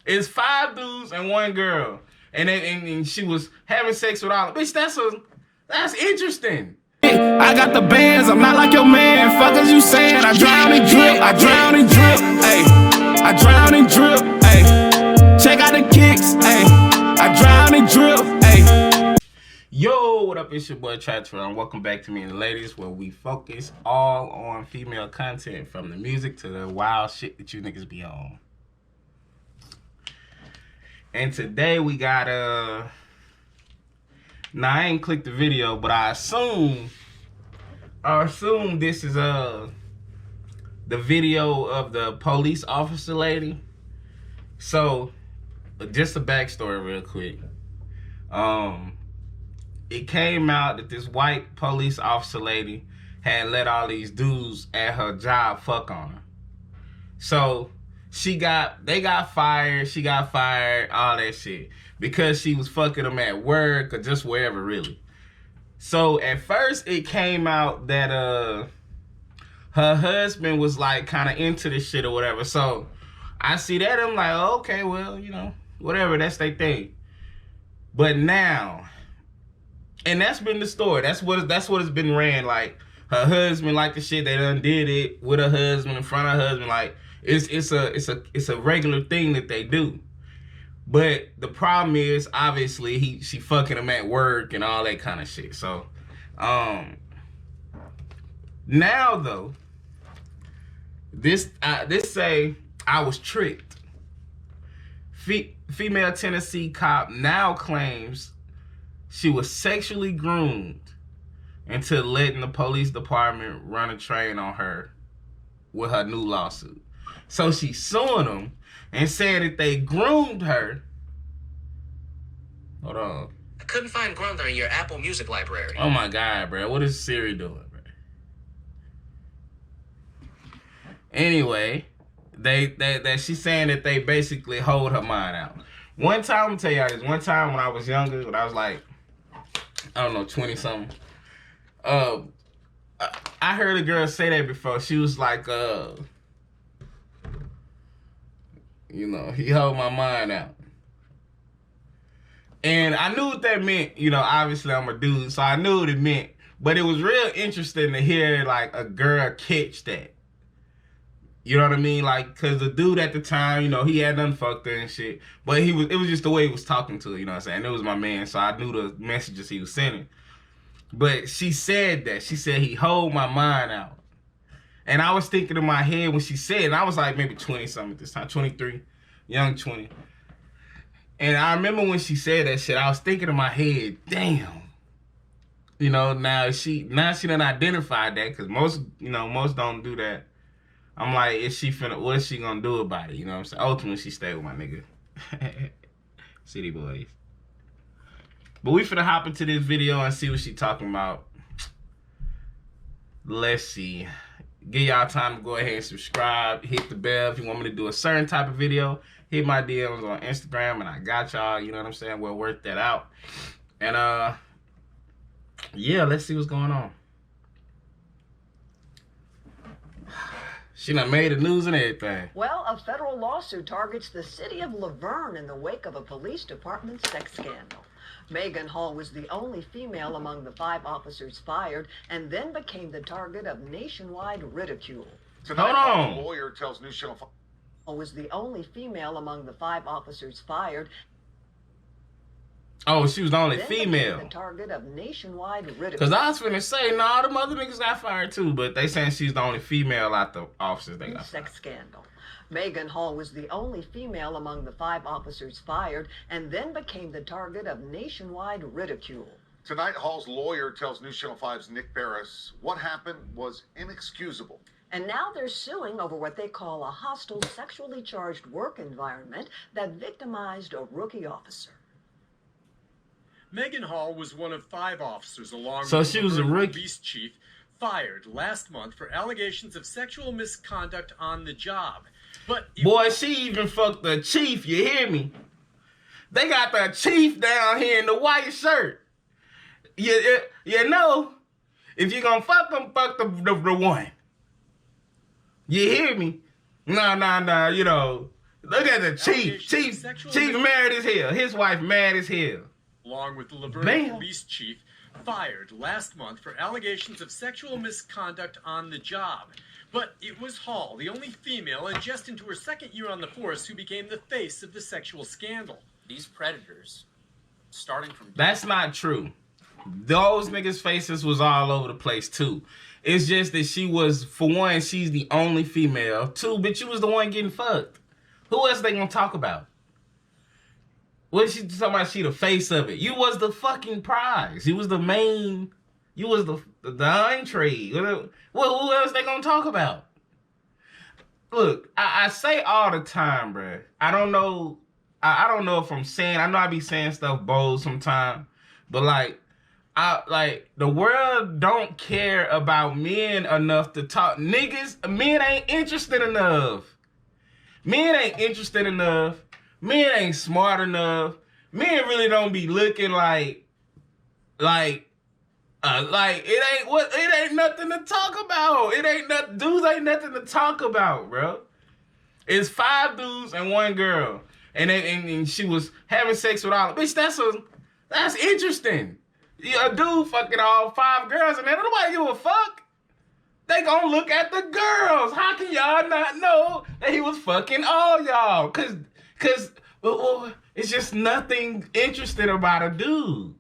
It's 5 dudes and 1 girl. And she was having sex with all of them. Bitch, that's interesting. I got the bands, I'm not like your man. Fuck as you saying, I drown and drip, I drown and drip, ayy. I drown and drip, ayy. Check out the kicks, ayy. I drown and drip, ayy. Yo, what up? It's your boy Trapp, and welcome back to Me and the Ladies, where we focus all on female content, from the music to the wild shit that you niggas be on. And today we got now I ain't clicked the video, but I assume this is the video of the police officer lady. So just a backstory real quick. It came out that this white police officer lady had let all these dudes at her job fuck on her. So they got fired, she got fired, all that shit, because she was fucking them at work or just wherever, really. So at first it came out that her husband was like kind of into this shit or whatever. So I see that, I'm like, oh, okay, well, you know, whatever, that's their thing. But now, and that's been the story. That's what it's been ran. Like, her husband liked the shit, they done did it with her husband, in front of her husband. Like, it's a regular thing that they do. But the problem is, obviously, she fucking him at work and all that kind of shit. So, now though, this say I was tricked. Female Tennessee cop now claims she was sexually groomed into letting the police department run a train on her with her new lawsuit. So she's suing them and saying that they groomed her. Hold on. I couldn't find Groomed in your Apple Music library. Oh my God, bro. What is Siri doing, bro? Anyway, she's saying that they basically hold her mind out. One time, I'm gonna tell y'all this. One time when I was younger, when I was like, I don't know, 20-something. I heard a girl say that before. She was like, you know, he held my mind out. And I knew what that meant. You know, obviously I'm a dude, so I knew what it meant. But it was real interesting to hear, like, a girl catch that. You know what I mean? Like, because the dude at the time, you know, he had done fucked her and shit. But it was just the way he was talking to her, you know what I'm saying? It was my man, so I knew the messages he was sending. But she said that. She said he hold my mind out. And I was thinking in my head when she said it, and I was like maybe 20-something at this time, 23, young 20. And I remember when she said that shit, I was thinking in my head, damn. You know, now she done identified that, because most don't do that. I'm like, what is she gonna do about it? You know what I'm saying? Ultimately, she stayed with my nigga. City boys. But we finna hop into this video and see what she talking about. Let's see. Give y'all time to go ahead and subscribe. Hit the bell if you want me to do a certain type of video. Hit my DMs on Instagram and I got y'all. You know what I'm saying? We'll work that out. And yeah, let's see what's going on. She done made the news and everything. Well, a federal lawsuit targets the city of Laverne in the wake of a police department sex scandal. Megan Hall was the only female among the 5 officers fired and then became the target of nationwide ridicule. Hold on. A lawyer tells News Channel 5 was the only female among the 5 officers fired. Oh, she was the only female. The target of nationwide ridicule. Because I was finna say, nah, the other niggas got fired too, but they saying she's the only female out the officers they got fired. Sex scandal. Megan Hall was the only female among the 5 officers fired and then became the target of nationwide ridicule. Tonight, Hall's lawyer tells News Channel 5's Nick Barris what happened was inexcusable. And now they're suing over what they call a hostile, sexually charged work environment that victimized a rookie officer. Megan Hall was one of 5 officers along so with she was a rookie police chief fired last month for allegations of sexual misconduct on the job. But boy, she even fucked the chief, you hear me? They got the chief down here in the white shirt. You know, if you're gonna fuck them, fuck the one. You hear me? Nah, you know, Look at the chief. Allegations of sexual Chief mad as hell. His wife mad as hell. Along with the Laverne Bam. police chief, fired last month for allegations of sexual misconduct on the job. But it was Hall, the only female and just into her second year on the force, who became the face of the sexual scandal. These predators, starting from... That's not true. Those niggas' faces was all over the place too. It's just that she was, for one, she's the only female. Two, but you was the one getting fucked. Who else they gonna talk about? What is she talking about? She the face of it. You was the fucking prize. You was the main. You was the entree. Who else they gonna talk about? Look, I say all the time, bruh. I don't know. I don't know if I'm saying. I know I be saying stuff bold sometimes, but like the world don't care about men enough to talk. Niggas, men ain't interested enough. Men ain't interested enough. Men ain't smart enough. Men really don't be looking like it ain't nothing to talk about. Dudes ain't nothing to talk about, bro. It's 5 dudes and 1 girl. And she was having sex with all. Bitch, that's interesting. A dude fucking all 5 girls and then nobody give a fuck. They gonna look at the girls. How can y'all not know that he was fucking all y'all? Cause it's just nothing interesting about a dude.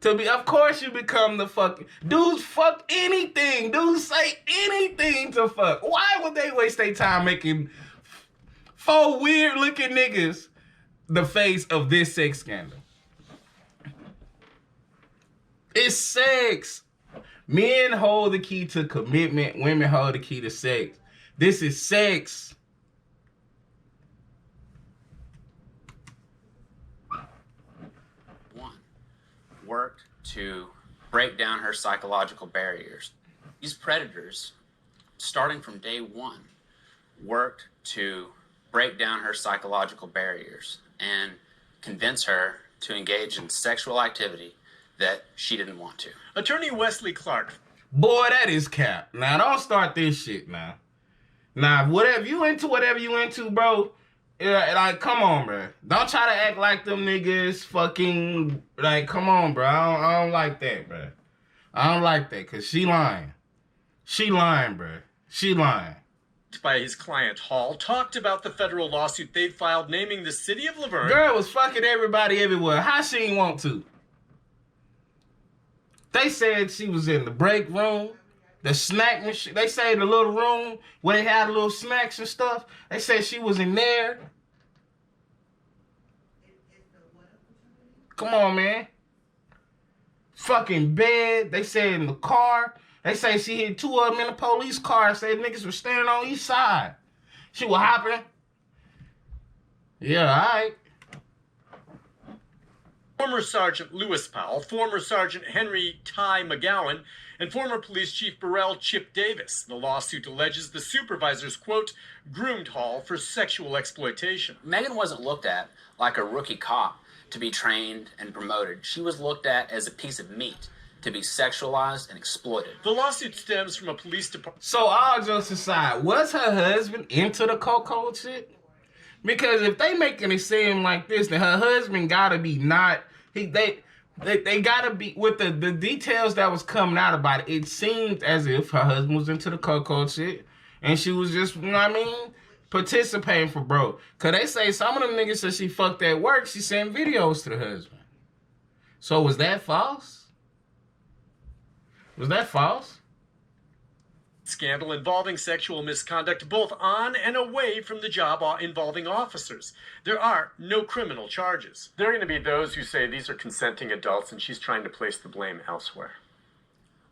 Of course you become the fucking, dudes fuck anything. Dudes say anything to fuck. Why would they waste their time making 4 weird looking niggas the face of this sex scandal? It's sex. Men hold the key to commitment. Women hold the key to sex. This is sex. One, worked to break down her psychological barriers. These predators, starting from day 1, worked to break down her psychological barriers and convince her to engage in sexual activity that she didn't want to. Attorney Wesley Clark. Boy, that is cap. Now, don't start this shit now. Now, whatever you into, bro, like, come on, bro. Don't try to act like them niggas fucking, like, come on, bro. I don't like that, bro. I don't like that, because she lying. She lying, bro. She lying. By his client Hall, talked about the federal lawsuit they filed naming the city of Laverne. Girl was fucking everybody everywhere. How she ain't want to? They said she was in the break room, the snack machine. They say the little room where they had little snacks and stuff. They said she was in there. Come on, man. Fucking bed. They said in the car. They say she hit 2 of them in a police car. Said niggas were standing on each side. She was hopping. Yeah, all right. Former Sergeant Lewis Powell, former Sergeant Henry Ty McGowan, and former Police Chief Burrell Chip Davis. The lawsuit alleges the supervisors, quote, groomed Hall for sexual exploitation. Megan wasn't looked at like a rookie cop to be trained and promoted. She was looked at as a piece of meat to be sexualized and exploited. The lawsuit stems from a police department. So all jokes aside, was her husband into the cold shit? Because if they making it seem like this, then her husband gotta be not. They gotta be with the details that was coming out about it. It seemed as if her husband was into the cold shit, and she was just, you know what I mean, participating for bro. Cause they say some of them niggas said she fucked at work. She sent videos to the husband. So was that false? Was that false? Scandal involving sexual misconduct both on and away from the job involving officers. There are no criminal charges. There are going to be those who say these are consenting adults and she's trying to place the blame elsewhere.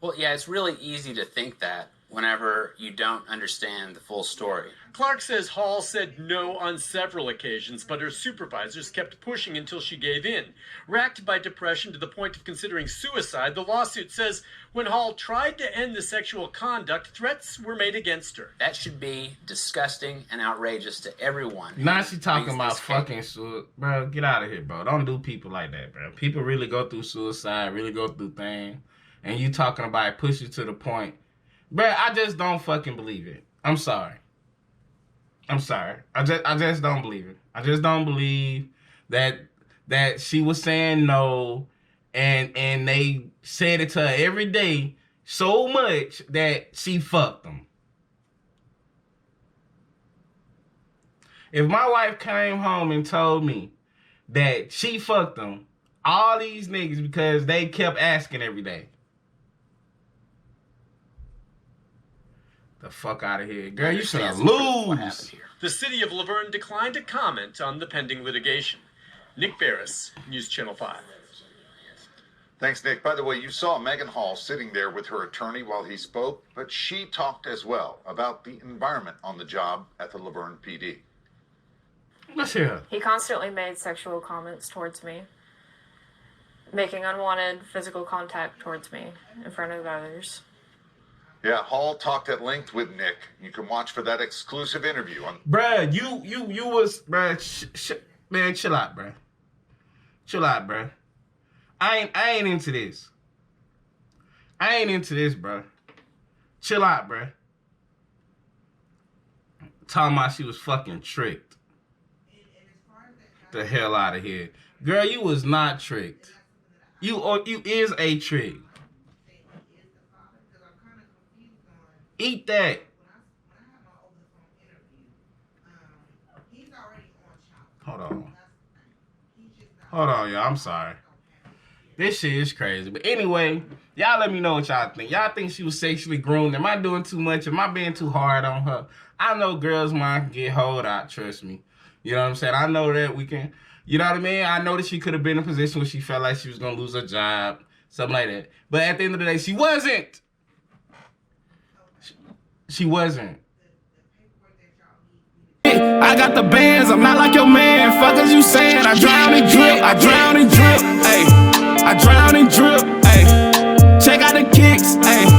Well, yeah, it's really easy to think that whenever you don't understand the full story. Clark says Hall said no on several occasions, but her supervisors kept pushing until she gave in. Racked by depression to the point of considering suicide, the lawsuit says when Hall tried to end the sexual conduct, threats were made against her. That should be disgusting and outrageous to everyone. Now she talking about fucking suicide. Bro, get out of here, bro. Don't do people like that, bro. People really go through suicide, really go through things. And you talking about it push you to the point. Bro, I just don't fucking believe it. I'm sorry. I'm sorry. I just don't believe it. I just don't believe that she was saying no, and they said it to her every day so much that she fucked them. If my wife came home and told me that she fucked them, all these niggas, because they kept asking every day. The fuck out of here. Girl, you should lose. The city of Laverne declined to comment on the pending litigation. Nick Barris, News Channel 5. Thanks, Nick. By the way, you saw Megan Hall sitting there with her attorney while he spoke, but she talked as well about the environment on the job at the Laverne PD. Let's hear her. He constantly made sexual comments towards me, making unwanted physical contact towards me in front of others. Yeah, Hall talked at length with Nick. You can watch for that exclusive interview on. Bruh, you was, bruh, man, chill out, bruh. Chill out, bruh. I ain't into this. I ain't into this, bruh. Chill out, bruh. Talking about she was fucking tricked. The hell out of here. Girl, you was not tricked. You is a trick. Eat that. Hold on, y'all. I'm sorry. This shit is crazy. But anyway, y'all let me know what y'all think. Y'all think she was sexually groomed? Am I doing too much? Am I being too hard on her? I know girls' mind can get hold out, trust me. You know what I'm saying? I know that we can, you know what I mean? I know that she could have been in a position where she felt like she was going to lose her job, something like that. But at the end of the day, she wasn't. She wasn't. I got the bands, I'm not like your man. Fuck as you saying, I drown and drip, I drown and drip, ayy. I drown and drip, ayy. Check out the kicks, ayy.